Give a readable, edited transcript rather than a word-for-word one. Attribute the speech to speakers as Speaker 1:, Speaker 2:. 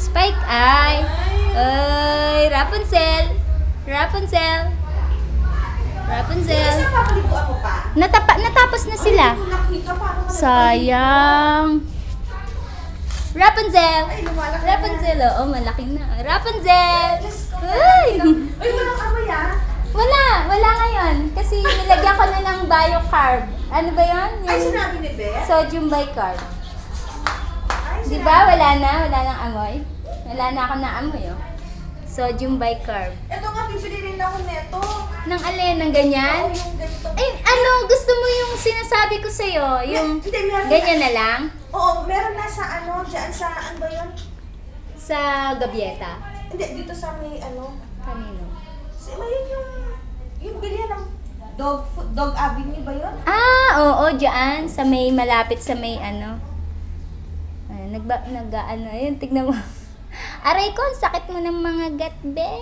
Speaker 1: Spike Eye. Ay, Rapunzel. Rapunzel. Rapunzel.
Speaker 2: Saan papaliguan mo pa?
Speaker 1: Natapos na sila.
Speaker 2: Lumaki ka, paano ka
Speaker 1: Sayang. Rapunzel.
Speaker 2: Ay, lumalaki na.
Speaker 1: Rapunzel, oo, malaki na. Rapunzel.
Speaker 2: Diyos ko.
Speaker 1: Ay.
Speaker 2: Ay, walang amoy ah.
Speaker 1: Wala ngayon. Kasi nilagyan ko na ng biocarb. Ano ba yan?
Speaker 2: Ay, sinabi ni Beth?
Speaker 1: Sodium bicarb.
Speaker 2: Ay,
Speaker 1: Di ba? Wala nang amoy. Wala na ako na amoy, oh. Sodium bicarb.
Speaker 2: Ito nga, bibili rin ako neto.
Speaker 1: Nang alin, ng ganyan?
Speaker 2: Oo, yung ganito.
Speaker 1: Ay, ano, gusto mo yung sinasabi ko sa'yo? Yung
Speaker 2: Hindi, meron
Speaker 1: ganyan na lang?
Speaker 2: Oo, meron na sa ano, dyan sa, ano ba yun?
Speaker 1: Sa Gavieta?
Speaker 2: Hindi, dito sa may ano.
Speaker 1: Kanino?
Speaker 2: May yung bilihan ng Dog Avenue ba yun?
Speaker 1: Ah, oo, dyan. Sa may, malapit sa may ano. Ay, ano, yun, tignan mo. Aray ko, ang sakit mo ng mga gat, be.